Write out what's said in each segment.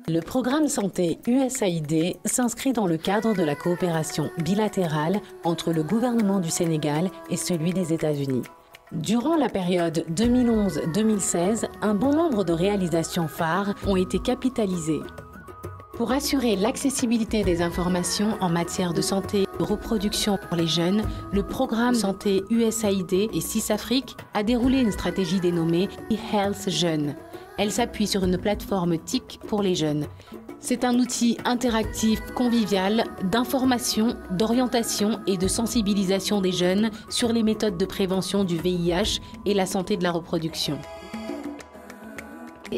Le programme santé USAID s'inscrit dans le cadre de la coopération bilatérale entre le gouvernement du Sénégal et celui des États-Unis. Durant la période 2011-2016, un bon nombre de réalisations phares ont été capitalisées. Pour assurer l'accessibilité des informations en matière de santé et de reproduction pour les jeunes, le programme santé USAID et CIS-Afrique a déroulé une stratégie dénommée eHealth Jeunes. Elle s'appuie sur une plateforme TIC pour les jeunes. C'est un outil interactif, convivial, d'information, d'orientation et de sensibilisation des jeunes sur les méthodes de prévention du VIH et la santé de la reproduction.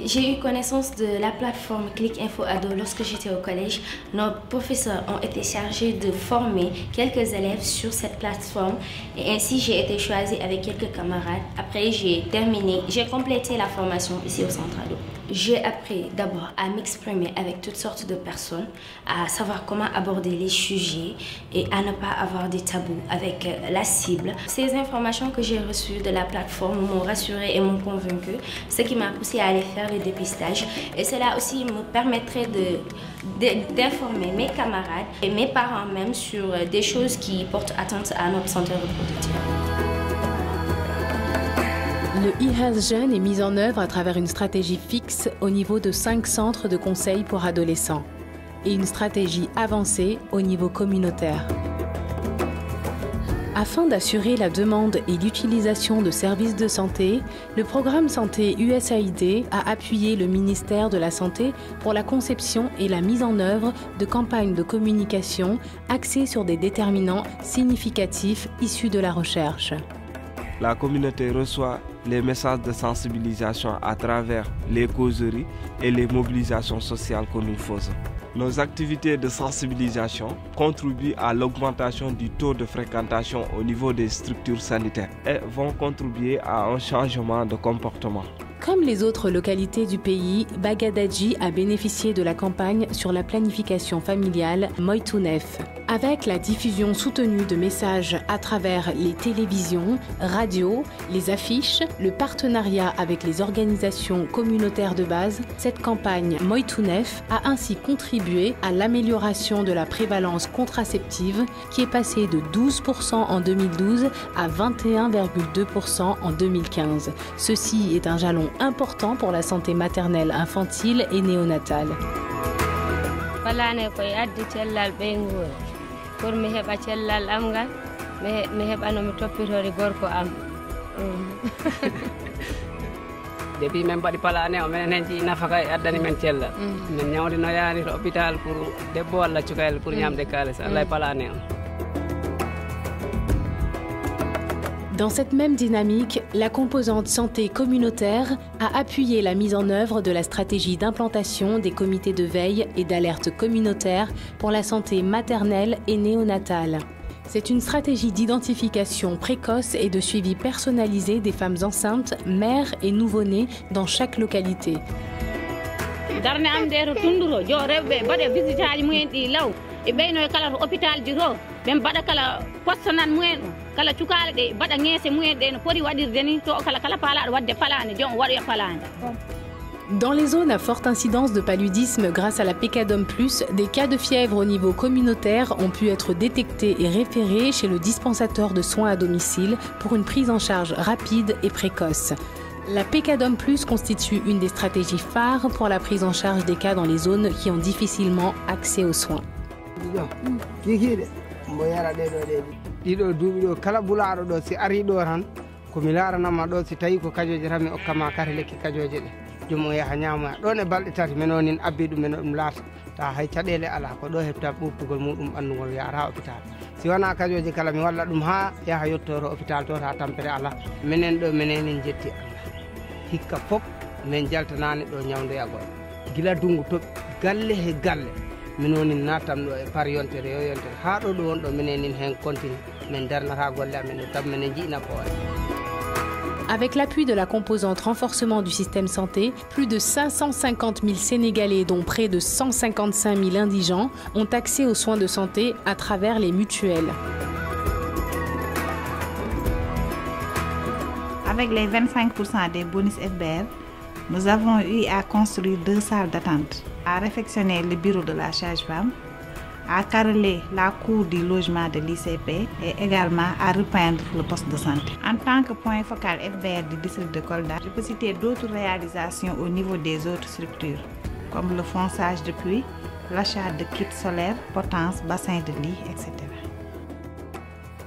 J'ai eu connaissance de la plateforme Click Info Ado lorsque j'étais au collège. Nos professeurs ont été chargés de former quelques élèves sur cette plateforme et ainsi j'ai été choisie avec quelques camarades. Après j'ai complété la formation ici au Centre Ado. J'ai appris d'abord à m'exprimer avec toutes sortes de personnes, à savoir comment aborder les sujets et à ne pas avoir des tabous avec la cible. Ces informations que j'ai reçues de la plateforme m'ont rassurée et m'ont convaincue, ce qui m'a poussée à aller faire le dépistage. Et cela aussi me permettrait d'informer mes camarades et mes parents même sur des choses qui portent atteinte à notre santé reproductive. Le eHealth Jeune est mis en œuvre à travers une stratégie fixe au niveau de 5 centres de conseil pour adolescents et une stratégie avancée au niveau communautaire. Afin d'assurer la demande et l'utilisation de services de santé, le programme santé USAID a appuyé le ministère de la Santé pour la conception et la mise en œuvre de campagnes de communication axées sur des déterminants significatifs issus de la recherche. La communauté reçoit les messages de sensibilisation à travers les causeries et les mobilisations sociales que nous faisons. Nos activités de sensibilisation contribuent à l'augmentation du taux de fréquentation au niveau des structures sanitaires et vont contribuer à un changement de comportement. Comme les autres localités du pays, Bagadaji a bénéficié de la campagne sur la planification familiale Moytounef. Avec la diffusion soutenue de messages à travers les télévisions, radios, les affiches, le partenariat avec les organisations communautaires de base, cette campagne Moytounef a ainsi contribué à l'amélioration de la prévalence contraceptive qui est passée de 12% en 2012 à 21,2% en 2015. Ceci est un jalon important pour la santé maternelle, infantile et néonatale. Depuis même pas de palane o menen hen ci nafaka addani men cella men nyawdi no yaani to hôpital pour debbo walla cukayel pour ñamde kalis Allah palane. Dans cette même dynamique, la composante santé communautaire a appuyé la mise en œuvre de la stratégie d'implantation des comités de veille et d'alerte communautaire pour la santé maternelle et néonatale. C'est une stratégie d'identification précoce et de suivi personnalisé des femmes enceintes, mères et nouveau-nés dans chaque localité. Dans les zones à forte incidence de paludisme grâce à la Pécadom+, des cas de fièvre au niveau communautaire ont pu être détectés et référés chez le dispensateur de soins à domicile pour une prise en charge rapide et précoce. La Pécadom+ constitue une des stratégies phares pour la prise en charge des cas dans les zones qui ont difficilement accès aux soins. Jumo yaha ñaama ɗon e balɗe tati men onin abbi ɗum men ɗum laata ta hay caɗele ala ko ɗo heɓta ɓuɓtugol muɗum ɓandugol yara hôpital si wona kajoji kala mi walla ɗum ha yaha yettoro hôpital to ta tampere ala minen ɗo menen jetti Allah hikka fof min jaltanani ɗo ñawdoyagol gila dungu toɓi galle he galle min woni natam ɗo e par yontere yo yontere ha ɗo won ɗo minen hen continue min darnata golle amen ɗo tab minen jiina ko waɗi. Avec l'appui de la composante renforcement du système santé, plus de 550 000 Sénégalais, dont près de 155 000 indigents, ont accès aux soins de santé à travers les mutuelles. Avec les 25% des bonus FBR, Nous avons eu à construire 2 salles d'attente, à réfectionner le bureau de la sage-femme, à carreler la cour du logement de l'ICP et également à repeindre le poste de santé. En tant que point focal FBR du district de Kolda, je peux citer d'autres réalisations au niveau des autres structures, comme le fonçage de puits, l'achat de kits solaires, potence, bassins de lit, etc.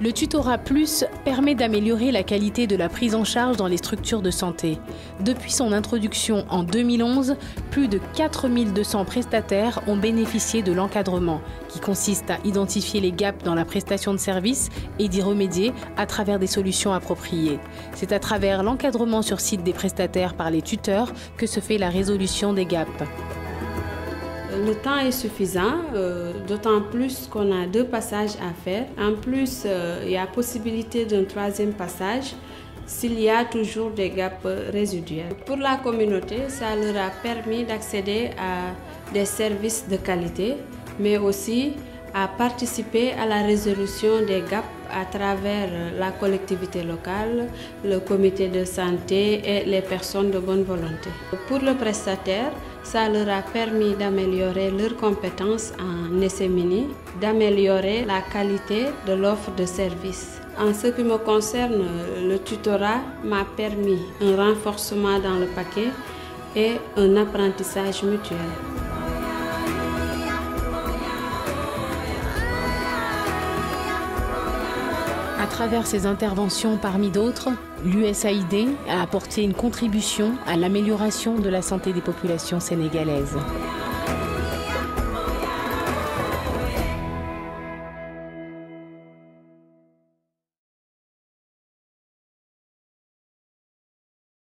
Le tutorat plus permet d'améliorer la qualité de la prise en charge dans les structures de santé. Depuis son introduction en 2011, plus de 4200 prestataires ont bénéficié de l'encadrement, qui consiste à identifier les gaps dans la prestation de services et d'y remédier à travers des solutions appropriées. C'est à travers l'encadrement sur site des prestataires par les tuteurs que se fait la résolution des gaps. Le temps est suffisant, d'autant plus qu'on a 2 passages à faire. En plus, il y a possibilité d'un 3e passage s'il y a toujours des gaps résiduels. Pour la communauté, ça leur a permis d'accéder à des services de qualité, mais aussi à participer à la résolution des gaps à travers la collectivité locale, le comité de santé et les personnes de bonne volonté. Pour le prestataire, ça leur a permis d'améliorer leurs compétences en essai mini, d'améliorer la qualité de l'offre de service. En ce qui me concerne, le tutorat m'a permis un renforcement dans le paquet et un apprentissage mutuel. À travers ces interventions parmi d'autres, l'USAID a apporté une contribution à l'amélioration de la santé des populations sénégalaises.